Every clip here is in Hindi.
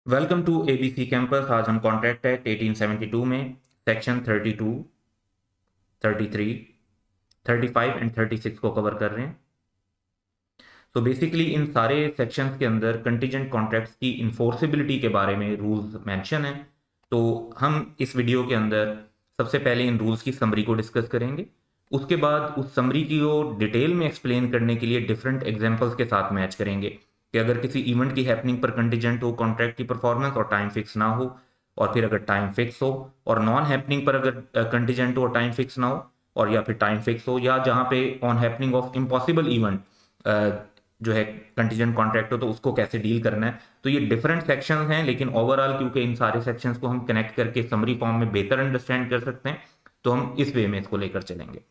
Welcome to ABC campus. आज हम कॉन्ट्रैक्ट एक्ट 1872 में सेक्शन 32, 33, 35 एंड 36 को कवर कर रहे हैं। तो बेसिकली इन सारे सेक्शंस के अंदर कंटीजेंट कॉन्ट्रैक्ट्स की इन्फोर्सिबिलिटी के बारे में रूल्स मेंशन हैं। तो हम इस वीडियो के अंदर सबसे पहले इन रूल्स की समरी को डिस्कस करेंगे। उसके बाद उस समरी की को डिटेल में एक्सप्लेन करने के लिए डिफरेंट एग्जांपल्स के साथ मैच करेंगे कि अगर किसी इवेंट की हैपनिंग पर कंटीजेंट हो कॉन्ट्रैक्ट की परफॉर्मेंस और टाइम फिक्स ना हो, और फिर अगर टाइम फिक्स हो और नॉन हैपनिंग पर अगर कंटीजेंट हो और टाइम फिक्स ना हो, और या फिर टाइम फिक्स हो, या जहां पे on happening of impossible event जो है कंटीजेंट कॉन्ट्रैक्ट हो, तो उसको कैसे डील करना है। तो ये डिफरेंट सेक्शंस हैं, लेकिन ओवरऑल क्योंकि इन सारे सेक्शंस को हम कनेक्ट करके समरी फॉर्म में बेहतर अंडरस्टैंड कर सकते हैं, तो हम इस वे में इसको लेकर चलेंगे।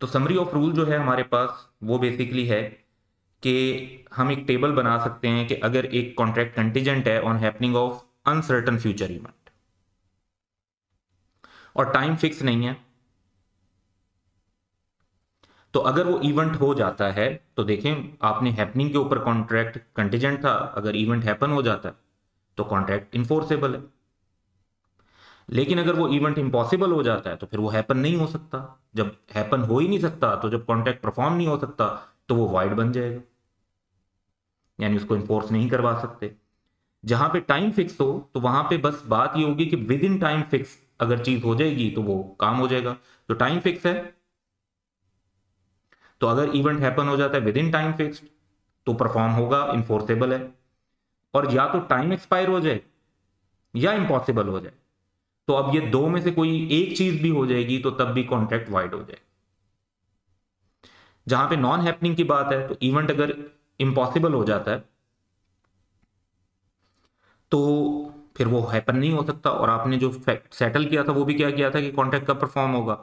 तो समरी ऑफ रूल जो है हमारे पास वो बेसिकली है कि हम एक टेबल बना सकते हैं कि अगर एक कॉन्ट्रैक्ट कंटीजेंट है on happening of uncertain future event और टाइम फिक्स नहीं है, तो अगर वो इवेंट हो जाता है, तो देखें आपने हैपनिंग के ऊपर कॉन्ट्रैक्ट कंटीजेंट था, अगर इवेंट हैपन हो जाता है तो कॉन्ट्रैक्ट इन्फोर्सेबल है। लेकिन अगर वो इवेंट इम्पॉसिबल हो जाता है तो फिर वो हैपन नहीं हो सकता। जब हैपन हो ही नहीं सकता, तो जब कॉन्ट्रैक्ट परफॉर्म नहीं हो सकता, तो वो वाइड बन जाएगा, यानी उसको इन्फोर्स नहीं करवा सकते। जहां पे टाइम फिक्स हो तो वहां पे बस बात ये होगी कि विद इन टाइम फिक्स अगर चीज हो जाएगी तो वो काम हो जाएगा। तो टाइम फिक्स है, तो अगर इवेंट हैपन हो जाता है विद इन टाइम फिक्स तो परफॉर्म होगा, इन्फोर्सेबल है। और या तो टाइम एक्सपायर हो जाए या इम्पॉसिबल हो जाए, तो अब ये दो में से कोई एक चीज भी हो जाएगी तो तब भी कॉन्ट्रैक्ट वाइड हो जाए। जहां पे नॉन हैपनिंग की बात है, तो इवेंट अगर इम्पॉसिबल हो जाता है तो फिर वो हैपन नहीं हो सकता, और आपने जो सेटल किया था वो भी क्या किया था कि कॉन्ट्रैक्ट कब परफॉर्म होगा,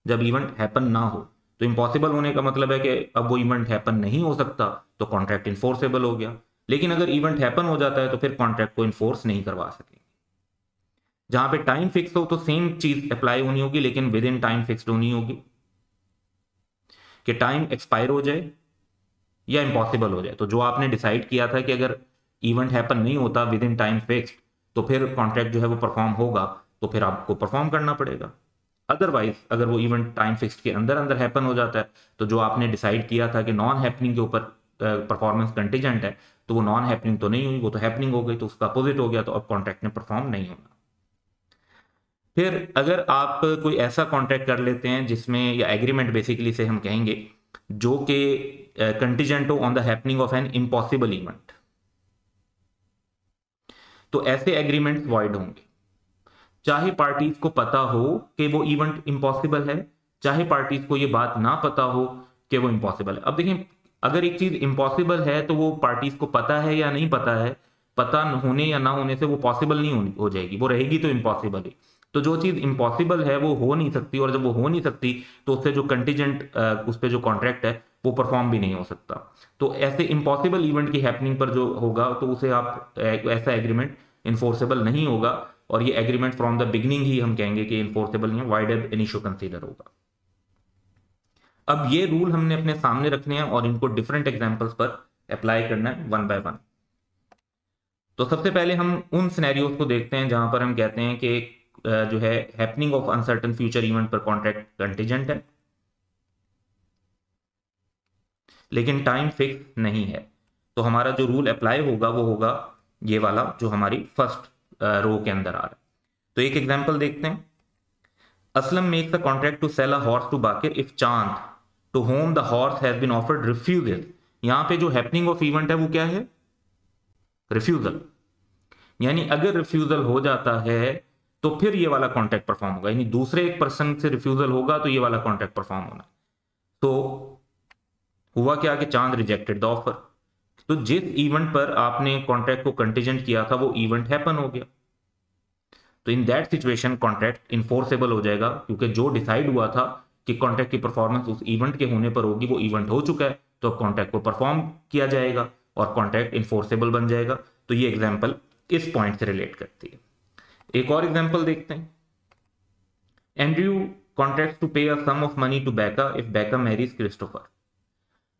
जब इवेंट हैपन ना हो। तो इम्पॉसिबल होने का मतलब है कि अब वो इवेंट हैपन नहीं हो सकता, तो कॉन्ट्रैक्ट इन्फोर्सेबल हो गया। लेकिन अगर इवेंट हैपन हो जाता है तो फिर कॉन्ट्रैक्ट को इन्फोर्स नहीं करवा सकेंगे। जहां पे टाइम फिक्स हो तो सेम चीज अप्लाई होनी होगी, लेकिन विद इन टाइम फिक्स्ड होनी होगी कि टाइम एक्सपायर हो जाए या इम्पॉसिबल हो जाए। तो जो आपने डिसाइड किया था कि अगर इवेंट हैपन नहीं होता विद इन टाइम फिक्स्ड, तो फिर कॉन्ट्रैक्ट जो है वो परफॉर्म होगा, तो फिर आपको परफॉर्म करना पड़ेगा। अदरवाइज अगर वो इवेंट टाइम फिक्स्ड के अंदर अंदर हैपन हो जाता है, तो जो आपने डिसाइड किया था कि नॉन हैपनिंग के ऊपर परफॉर्मेंस कंटीजेंट है, तो वो नॉन हैपनिंग तो नहीं हुई, वो तो हैपनिंग हो गई, तो उसका अपोजिट हो गया, तो अब कॉन्ट्रैक्ट में परफॉर्म नहीं होना। फिर अगर आप कोई ऐसा कॉन्ट्रैक्ट कर लेते हैं जिसमें, या एग्रीमेंट बेसिकली से हम कहेंगे, जो कि कंटीजेंट हो on the happening of an impossible event, तो ऐसे एग्रीमेंट्स वॉइड होंगे, चाहे पार्टीज को पता हो कि वो इवेंट इम्पॉसिबल है, चाहे पार्टीज को ये बात ना पता हो कि वो इम्पॉसिबल है। अब देखिए, अगर एक चीज इम्पॉसिबल है तो वो पार्टीज को पता है या नहीं पता है, पता होने या ना होने से वो पॉसिबल नहीं हो जाएगी, वो रहेगी तो इम्पॉसिबल ही। तो जो चीज इम्पॉसिबल है वो हो नहीं सकती, और जब वो हो नहीं सकती तो उससे जो कंटीजेंट उस पर जो कॉन्ट्रैक्ट है वो परफॉर्म भी नहीं हो सकता। तो ऐसे इम्पॉसिबल इवेंट की हैपनिंग पर जो होगा, तो उसे आप ऐसा एग्रीमेंट इन्फोर्सेबल नहीं होगा, और ये एग्रीमेंट फ्रॉम द बिगिनिंग ही हम कहेंगे कि इन्फोर्सेबल नहीं है, वाइड एब इनिशियो कंसीडर होगा। अब ये रूल हमने अपने सामने रखने हैं और इनको डिफरेंट एग्जांपल्स पर अप्लाई करना है वन बाय वन। तो सबसे पहले हम उन सिनेरियोज को देखते हैं जहां पर हम कहते हैं कि जो है happening of uncertain future event पर कॉन्ट्रैक्ट कंटीजेंट है, लेकिन टाइम फिक्स नहीं है। तो हमारा जो रूल अप्लाई होगा वो होगा ये वाला, जो हमारी फर्स्ट रो के अंदर आ रहा है। तो एक एग्जांपल देखते हैं। Aslam makes a contract to sell a horse to Bakir if Chand to whom the horse has been offered refusal. यहां पे जो हैपनिंग ऑफ इवेंट है वो क्या है? रिफ्यूजल। यानी अगर रिफ्यूजल हो जाता है तो फिर ये वाला कॉन्ट्रैक्ट परफॉर्म होगा, यानी दूसरे एक पर्सन से रिफ्यूजल होगा तो ये वाला कॉन्ट्रैक्ट परफॉर्म होना। तो हुआ क्या कि चांद रिजेक्टेड द ऑफर। तो जिस इवेंट पर आपने कॉन्ट्रैक्ट को कंटीजेंट किया था वो इवेंट हैपन हो गया, तो in that situation contract enforceable हो जाएगा, क्योंकि जो डिसाइड हुआ था कि कॉन्ट्रैक्ट की परफॉर्मेंस उस इवेंट के होने पर होगी, वो इवेंट हो चुका है, तो कॉन्ट्रैक्ट को परफॉर्म किया जाएगा और कॉन्ट्रैक्ट इन्फोर्सेबल बन जाएगा। तो ये एग्जांपल इस पॉइंट से रिलेट करती है। एक और एग्जांपल देखते हैं। Andrew contracts to pay a sum of money to बेका इफ बेका मैरीज क्रिस्टोफर।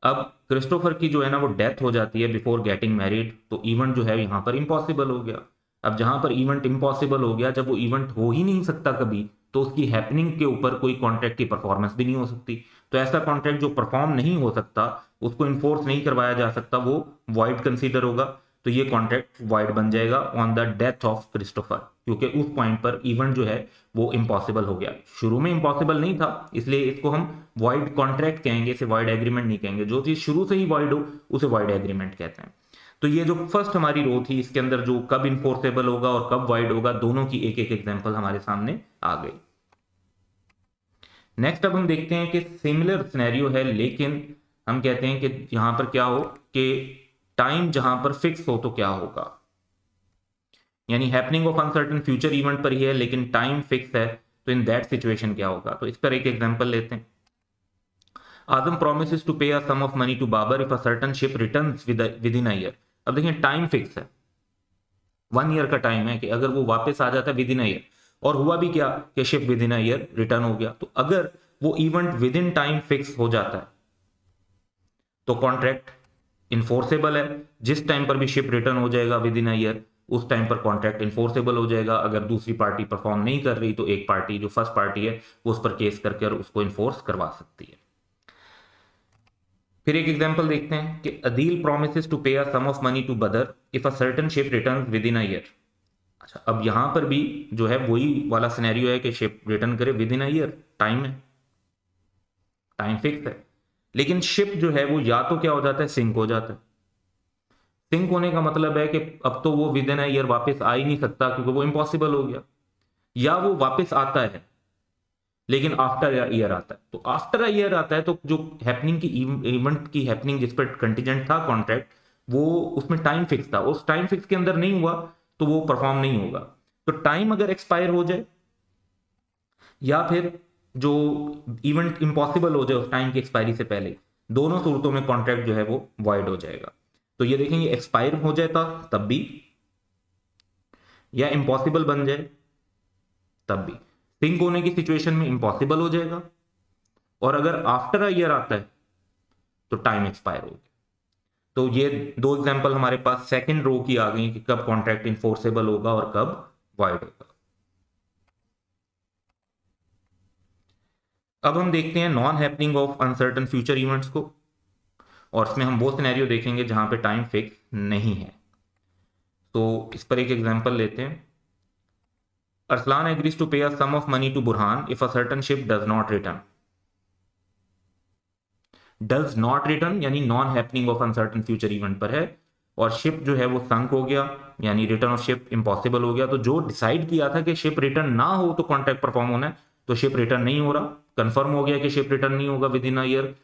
अब क्रिस्टोफर की जो है ना वो डेथ हो जाती है बिफोर गेटिंग मैरिड, तो इवेंट जो है यहाँ पर इम्पॉसिबल हो गया। अब जहां पर इवेंट इम्पॉसिबल हो गया, जब वो इवेंट हो ही नहीं सकता कभी, तो उसकी हैपनिंग के ऊपर कोई कॉन्ट्रैक्ट की परफॉर्मेंस भी नहीं हो सकती। तो ऐसा कॉन्ट्रैक्ट जो परफॉर्म नहीं हो सकता, उसको इन्फोर्स नहीं करवाया जा सकता, वो वॉइड कंसीडर होगा। तो ये कॉन्ट्रैक्ट वॉइड बन जाएगा on the death of Christopher, क्योंकि उस पॉइंट पर इवेंट जो है वो इम्पॉसिबल हो गया। शुरू में इम्पॉसिबल नहीं था, इसलिए इसको हम वॉइड कॉन्ट्रैक्ट कहेंगे, इसे वॉइड एग्रीमेंट नहीं कहेंगे। जो चीज शुरू से ही वॉइड हो उसे वॉइड एग्रीमेंट कहते हैं। तो ये जो फर्स्ट हमारी रो थी, इसके अंदर जो कब इन्फोर्सेबल होगा और कब वॉइड होगा, दोनों की एक एक एग्जांपल हमारे सामने आ गई। नेक्स्ट अब हम देखते हैं कि सिमिलर सिनेरियो है, लेकिन हम कहते हैं कि यहां पर क्या हो कि टाइम जहां पर फिक्स हो तो क्या होगा, यानी happening of uncertain future event पर ही है लेकिन टाइम फिक्स है, तो इन दैट सिचुएशन क्या होगा। तो इस पर एक एग्जांपल लेते हैं। आदम promises to pay a sum of money to Babar if a certain ship returns within a year। अब देखिए टाइम फिक्स है, 1 ईयर का टाइम है कि अगर वो वापस आ जाता है विद इन ईयर, और हुआ भी क्या कि ship with in year return हो गया। तो अगर वो event with in time fix हो जाता है तो कॉन्ट्रैक्ट इन्फोर्सेबल है। जिस टाइम पर भी शिप रिटर्न हो जाएगा विद इन ईयर, उस टाइम पर कॉन्ट्रैक्ट इन्फोर्सेबल हो जाएगा। अगर दूसरी पार्टी परफॉर्म नहीं कर रही तो एक पार्टी जो फर्स्ट पार्टी है वो उस पर केस करके उसको इन्फोर्स करवा सकती है। फिर एक एग्जांपल देखते हैं कि Adeel promises to pay a sum of money to बदर if a certain ship returns within a year। अच्छा, अब यहां पर भी जो है वही वाला सिनेरियो है कि शिप रिटर्न करे with in a year, time है, टाइम फिक्स है। लेकिन शिप जो है वो या तो क्या हो जाता है, सिंक हो जाता है। सिंक होने का मतलब है कि अब तो वो विद इन अ ईयर वापस आ ही नहीं सकता क्योंकि वो इम्पॉसिबल हो गया। या वो वापस आता है लेकिन आफ्टर ईयर आता है। तो आफ्टर अ ईयर आता है तो जो हैपनिंग की इवेंट की हैपनिंग जिस पर कंटीजेंट था कॉन्ट्रैक्ट, वो उसमें टाइम फिक्स था, उस टाइम फिक्स के अंदर नहीं हुआ तो वो परफॉर्म नहीं होगा। तो टाइम अगर एक्सपायर हो जाए या फिर जो इवेंट इम्पॉसिबल हो जाए उस टाइम की एक्सपायरी से पहले, दोनों सूरतों में कॉन्ट्रैक्ट जो है वो वॉइड हो जाएगा। तो ये देखेंगे एक्सपायर हो जाता तब भी, या इम्पॉसिबल बन जाए तब भी। सिंक होने की सिचुएशन में इम्पॉसिबल हो जाएगा, और अगर आफ्टर अ ईयर आता है तो टाइम एक्सपायर हो गया। तो ये दो एग्जांपल हमारे पास सेकंड रो की आ गई कि कब कॉन्ट्रैक्ट इन्फोर्सेबल होगा और कब वॉइड होगा। अब हम देखते हैं non happening of uncertain future events को, और इसमें हम वो सिनेरियो देखेंगे जहां पे टाइम फिक्स नहीं है। तो इस पर एक एग्जांपल लेते हैं। Arsalan agrees to pay a sum of money to Burhan if a certain ship does not return. Does not return यानी non happening of uncertain future event पर है, और शिप जो है वो संक हो गया, यानी रिटर्न ऑफ शिप इम्पॉसिबल हो गया। तो जो डिसाइड किया था कि शिप रिटर्न ना हो तो कॉन्ट्रैक्ट परफॉर्म होना है, तो शिप रिटर्न नहीं हो रहा, कंफर्म हो गया कि शिप रिटर्न नहीं होगा विद इन अ ईयर,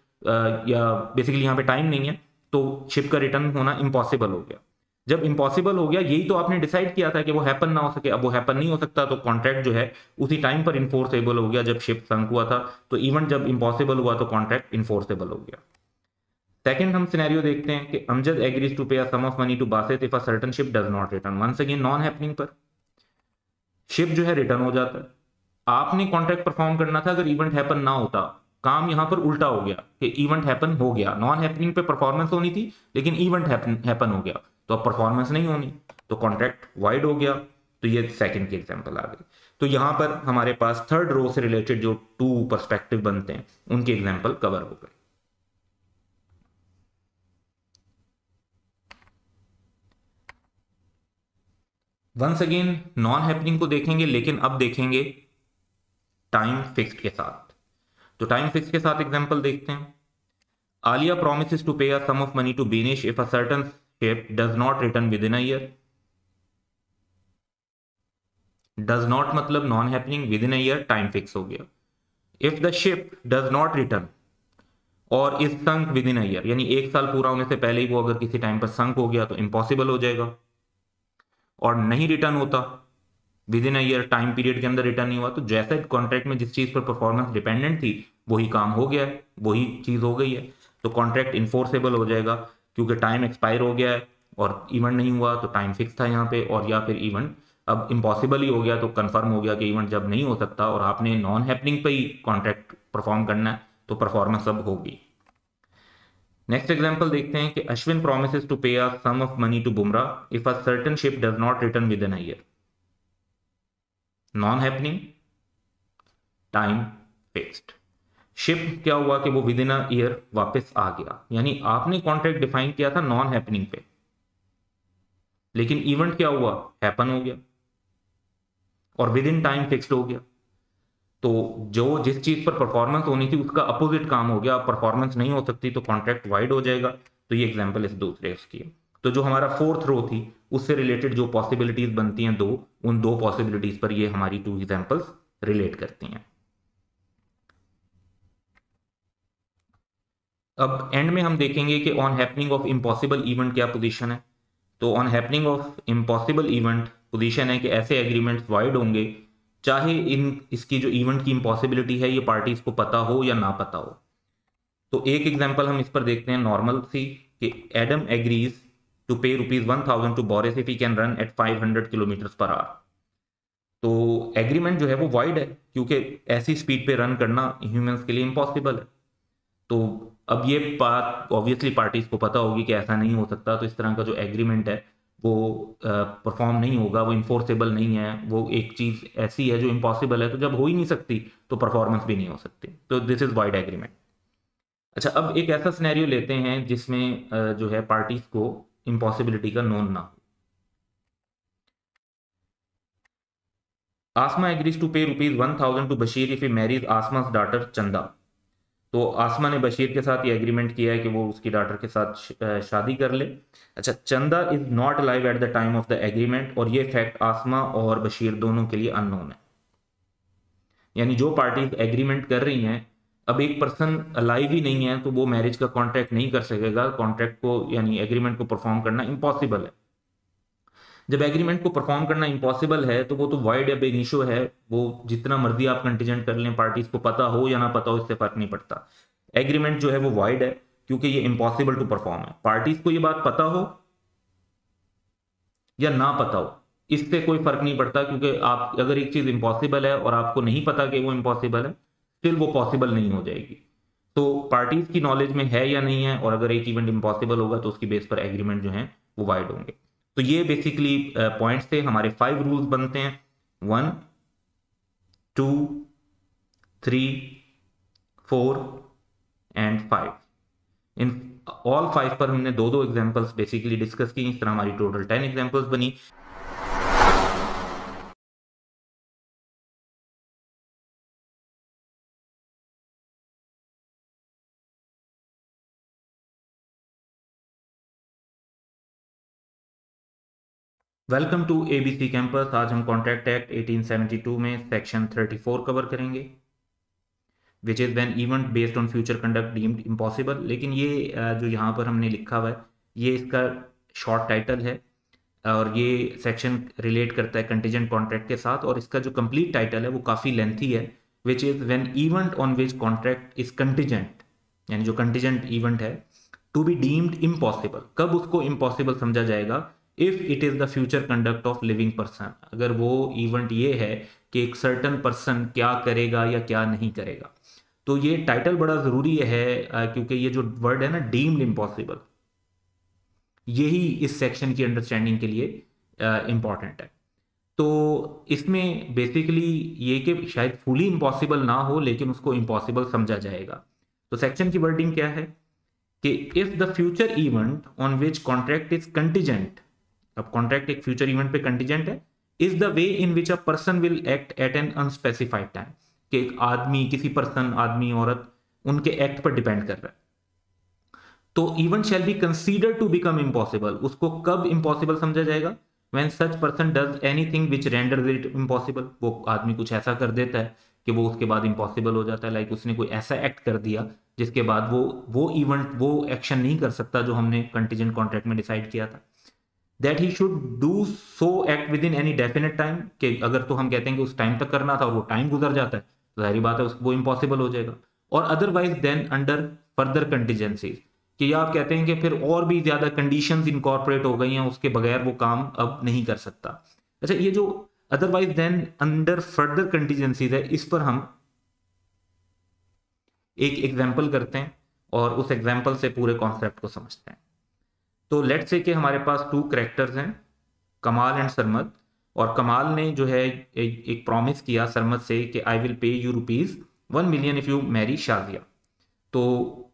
या बेसिकली यहाँ पे टाइम नहीं है, तो शिप का रिटर्न होना इम्पॉसिबल हो गया। जब इम्पॉसिबल हो गया, यही तो आपने डिसाइड किया था कि वो हैपन ना हो सके, अब वो हैपन नहीं हो सकता, तो कॉन्ट्रैक्ट जो है उसी टाइम पर इन्फोर्सेबल हो गया जब शिप संक हुआ था। तो इवेंट जब इम्पॉसिबल हुआ तो कॉन्ट्रैक्ट इन्फोर्सेबल हो गया। सेकंड हम सिनेरियो देखते हैं कि Amjad agrees to pay a sum of money to Basit if a certain ship does not return. Once again non happening पर शिप जो है रिटर्न हो जाता है। आपने कॉन्ट्रैक्ट परफॉर्म करना था, अगर इवेंट हैपन ना होता, काम यहां पर उल्टा हो गया कि इवेंट हैपन हो गया, नॉन हैपनिंग पे परफॉर्मेंस होनी थी लेकिन इवेंट हैपन हो गया, तो अब परफॉर्मेंस नहीं होनी, तो कॉन्ट्रैक्ट वाइड हो गया। तो ये सेकंड की एग्जांपल आ गई। तो यहां पर हमारे पास थर्ड रो से रिलेटेड जो टू पर्सपेक्टिव बनते हैं उनके एग्जांपल कवर हो गए। वंस अगेन नॉन हैपनिंग को देखेंगे, लेकिन अब देखेंगे टाइम फिक्स्ड के साथ। तो टाइम फिक्स के साथ एग्जांपल देखते हैं। Alia promises to pay a sum of money to Binish if a certain ship does not return within a year। does not मतलब non happening, within a year time fix हो गया। if the ship does not return और is sunk within a year, यानी एक साल पूरा होने से पहले ही वो अगर किसी टाइम पर संक हो गया तो इम्पॉसिबल हो जाएगा, और नहीं रिटर्न होता with in a year, time period के अंदर रिटर्न नहीं हुआ, तो जैसे कॉन्ट्रैक्ट में जिस चीज पर परफॉर्मेंस डिपेंडेंट थी वही काम हो गया है, वही चीज हो गई है, तो कॉन्ट्रैक्ट इन्फोर्सेबल हो जाएगा क्योंकि टाइम एक्सपायर हो गया है और इवेंट नहीं हुआ तो टाइम फिक्स था यहाँ पे, और या फिर इवेंट अब इम्पॉसिबल ही हो गया तो कंफर्म हो गया कि इवेंट जब नहीं हो सकता और आपने नॉन हैपनिंग पे ही कॉन्ट्रैक्ट परफॉर्म करना है तो परफॉर्मेंस अब होगी। नेक्स्ट एग्जांपल देखते हैं कि Ashwin promises to pay a sum of money to Bumrah if a certain ship does not return within year. Non happening, time fixed. Ship क्या हुआ कि वो विद इन अ ईयर वापस आ गया, यानी आपने कॉन्ट्रैक्ट डिफाइन किया था नॉन हैपनिंग पे, लेकिन इवेंट क्या हुआ, हैपन हो गया और विद इन टाइम फिक्स्ड हो गया। तो जो जिस चीज पर परफॉर्मेंस होनी थी उसका अपोजिट काम हो गया, परफॉर्मेंस नहीं हो सकती तो कॉन्ट्रैक्ट वाइड हो जाएगा। तो ये एग्जांपल इस दूसरे उसकी है। तो जो हमारा फोर्थ रो थी उससे रिलेटेड जो पॉसिबिलिटीज बनती हैं दो, उन दो पॉसिबिलिटीज पर ये हमारी टू एग्जांपल्स रिलेट करती हैं। अब एंड में हम देखेंगे कि on happening of impossible event क्या पोजीशन है। तो on happening of impossible event position है कि ऐसे एग्रीमेंट्स वाइड होंगे चाहे इसकी जो इवेंट की इम्पॉसिबिलिटी है ये पार्टीज को पता हो या ना पता हो। तो एक एग्जांपल हम इस पर देखते हैं नॉर्मल सी कि Adam agrees to pay ₹1000 to Boris if he can run at 500 kilometre per hour. तो एग्रीमेंट जो है वो वाइड है क्योंकि ऐसी स्पीड पे रन करना ह्यूमंस के लिए इम्पॉसिबल है। तो अब ये बात ऑब्वियसली पार्टीज को पता होगी कि ऐसा नहीं हो सकता, तो इस तरह का जो एग्रीमेंट है वो परफॉर्म नहीं होगा, वो इन्फोर्सेबल नहीं है, वो एक चीज ऐसी है जो इम्पॉसिबल है, तो जब हो ही नहीं सकती तो परफॉर्मेंस भी नहीं हो सकती। तो दिस इज वाइड एग्रीमेंट। अच्छा, अब एक ऐसा सिनेरियो लेते हैं जिसमें जो है पार्टीज को इम्पॉसिबिलिटी का नोन ना हो। आसमा agrees to pay ₹1000 to Bashir if he marries Asma's daughter Chanda. तो आसमा ने बशीर के साथ ये एग्रीमेंट किया है कि वो उसकी डॉटर के साथ शादी कर ले। अच्छा, चंदा is not alive at the time of the agreement, और ये फैक्ट आसमा और बशीर दोनों के लिए अननोन है। यानी जो पार्टीज एग्रीमेंट कर रही हैं, अब एक पर्सन अलाइव ही नहीं है तो वो मैरिज का कॉन्ट्रैक्ट नहीं कर सकेगा, कॉन्ट्रैक्ट को यानी एग्रीमेंट को परफॉर्म करना इम्पॉसिबल है। जब एग्रीमेंट को परफॉर्म करना इम्पॉसिबल है तो वो तो वाइड अब इनिशो है, वो जितना मर्जी आप कंटीजेंट कर लें, पार्टीज को पता हो या ना पता हो इससे फर्क नहीं पड़ता। एग्रीमेंट जो है वो वाइड है क्योंकि ये इम्पॉसिबल टू परफॉर्म है। पार्टीज को ये बात पता हो या ना पता हो इससे कोई फर्क नहीं पड़ता, क्योंकि आप अगर एक चीज इम्पॉसिबल है और आपको नहीं पता कि वो इम्पॉसिबल है, फिर वो पॉसिबल नहीं हो जाएगी। तो पार्टीज की नॉलेज में है या नहीं है, और अगर एक इवेंट इम्पॉसिबल होगा तो उसकी बेस पर एग्रीमेंट जो है वो वाइड होंगे। तो ये बेसिकली पॉइंट्स थे, हमारे 5 रूल्स बनते हैं, 1 2 3 4 एंड 5। इन ऑल 5 पर हमने दो दो एग्जांपल्स बेसिकली डिस्कस की, इस तरह हमारी टोटल 10 एग्जांपल्स बनी। Welcome to ABC campus. आज हम कॉन्ट्रैक्ट एक्ट 1872 में सेक्शन 34 कवर करेंगे, which is when event based on future conduct deemed impossible. लेकिन ये जो यहाँ पर हमने लिखा हुआ है ये इसका शॉर्ट टाइटल है, और ये सेक्शन रिलेट करता है कंटीजेंट कॉन्ट्रैक्ट के साथ, और इसका जो कंप्लीट टाइटल है वो काफ़ी लेंथी है, which is when event on which contract is contingent, यानी जो कंटीजेंट इवेंट है टू बी डीम्ड इम्पॉसिबल। कब उसको इम्पॉसिबल समझा जाएगा? If it is the future conduct of living person. अगर वो इवेंट ये है कि एक सर्टन पर्सन क्या करेगा या क्या नहीं करेगा। तो ये टाइटल बड़ा जरूरी है क्योंकि ये जो वर्ड है ना डीम्ड इम्पॉसिबल, यही इस सेक्शन की अंडरस्टैंडिंग के लिए इंपॉर्टेंट है। तो इसमें बेसिकली ये कि शायद फुली इम्पॉसिबल ना हो लेकिन उसको इम्पॉसिबल समझा जाएगा। तो सेक्शन की वर्डिंग क्या है कि if the future event on which contract is contingent, अब कॉन्ट्रैक्ट एक फ्यूचर इवेंट पे कंटीजेंट है, is the way in which a person will act at an unspecified time, कि एक आदमी, किसी पर्सन, आदमी औरत, उनके एक्ट पर डिपेंड कर रहा है। तो event shall be consider to become impossible, उसको कब इम्पॉसिबल समझा जाएगा? When such person does anything which renders it impossible. वो आदमी कुछ ऐसा कर देता है कि वो उसके बाद इम्पॉसिबल हो जाता है, लाइक उसने कोई ऐसा एक्ट कर दिया जिसके बाद वो इवेंट, वो एक्शन नहीं कर सकता जो हमने कंटीजेंट कॉन्ट्रैक्ट में डिसाइड किया था। That he should do so act with in any definite time, कि अगर तो हम कहते हैं कि उस टाइम तक करना था और वो टाइम गुजर जाता है तो जाहिर बात है वो इम्पॉसिबल हो जाएगा। और otherwise than under further contingencies, कि आप कहते हैं कि फिर और भी ज़्यादा कंडीशंस इनकॉर्पोरेट हो गई हैं, उसके बगैर वो काम अब नहीं कर सकता। अच्छा, ये जो otherwise than under further contingencies है, इस पर हम एक एग्जाम्पल करते हैं और उस एग्जाम्पल से पूरे कॉन्सेप्ट को समझते हैं। तो लेट्स से कि हमारे पास 2 कैरेक्टर्स हैं, कमाल एंड सरमद, और कमाल ने जो है एक प्रॉमिस किया सरमद से कि I will pay you ₹1 million if you Mary Shazia. तो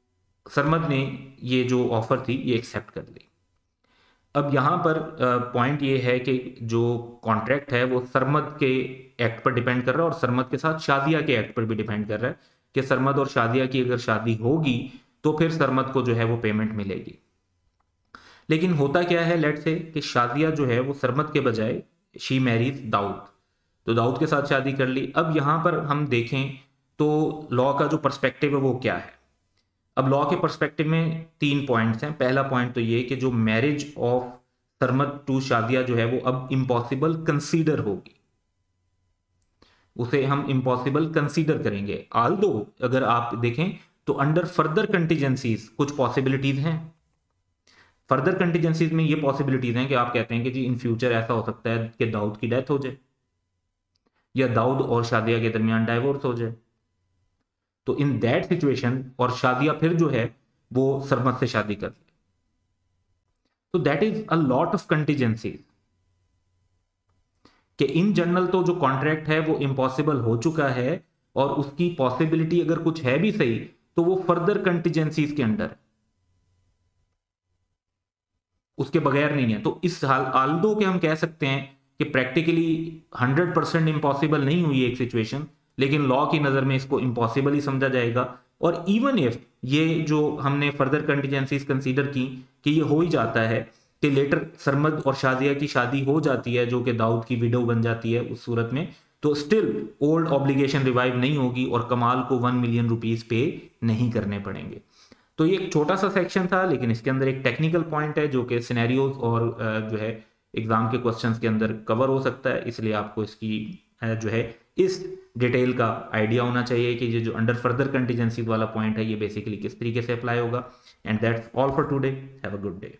सरमद ने ये जो ऑफर थी ये एक्सेप्ट कर ली। अब यहाँ पर पॉइंट ये है कि जो कॉन्ट्रैक्ट है वो सरमद के एक्ट पर डिपेंड कर रहा है और सरमद के साथ शादिया के एक्ट पर भी डिपेंड कर रहा है कि सरमद और शादिया की अगर शादी होगी तो फिर सरमद को जो है वो पेमेंट मिलेगी। लेकिन होता क्या है, लेट से कि शादिया जो है वो सरमद के बजाय शी मैरीज दाऊद, तो दाऊद के साथ शादी कर ली। अब यहाँ पर हम देखें तो लॉ का जो पर्सपेक्टिव है वो क्या है। अब लॉ के पर्सपेक्टिव में 3 पॉइंट्स हैं। पहला पॉइंट तो ये कि जो marriage of Sarmad to Shadiya जो है वो अब इम्पॉसिबल कंसीडर होगी, उसे हम इम्पॉसिबल कंसीडर करेंगे। आल्दो अगर आप देखें तो अंडर फर्दर कंटीजेंसीज कुछ पॉसिबिलिटीज हैं। फर्दर कंटीजेंसीज में ये पॉसिबिलिटीज हैं कि आप कहते हैं कि जी इन फ्यूचर ऐसा हो सकता है कि दाऊद की डेथ हो जाए या दाऊद और शादिया के दरमियान डाइवोर्स हो जाए। तो इन दैट सिचुएशन और शादिया फिर जो है वो सरमद से शादी कर ले, तो that is a lot of contingencies कि इन जनरल तो जो कॉन्ट्रैक्ट है वो इम्पॉसिबल हो चुका है और उसकी पॉसिबिलिटी अगर कुछ है भी सही तो वो फर्दर कंटीजेंसीज के अंडर है, उसके बगैर नहीं है। तो इस हाल आल्दो के हम कह सकते हैं कि प्रैक्टिकली 100% इम्पॉसिबल नहीं हुई एक सिचुएशन, लेकिन लॉ की नज़र में इसको इम्पॉसिबल ही समझा जाएगा। और इवन इफ ये जो हमने फर्दर कंटीजेंसीज कंसीडर की कि ये हो ही जाता है कि लेटर सरमद और शादिया की शादी हो जाती है जो कि दाऊद की विडो बन जाती है, उस सूरत में तो स्टिल ओल्ड ऑब्लिगेशन रिवाइव नहीं होगी और कमाल को ₹1 मिलियन पे नहीं करने पड़ेंगे। तो ये एक छोटा सा सेक्शन था, लेकिन इसके अंदर एक टेक्निकल पॉइंट है जो कि सिनेरियोज और जो है एग्जाम के क्वेश्चंस के अंदर कवर हो सकता है, इसलिए आपको इसकी जो है इस डिटेल का आइडिया होना चाहिए कि ये जो अंडर फर्दर कंटीजेंसी वाला पॉइंट है ये बेसिकली किस तरीके से अप्लाई होगा। And that's all for today, have a good day.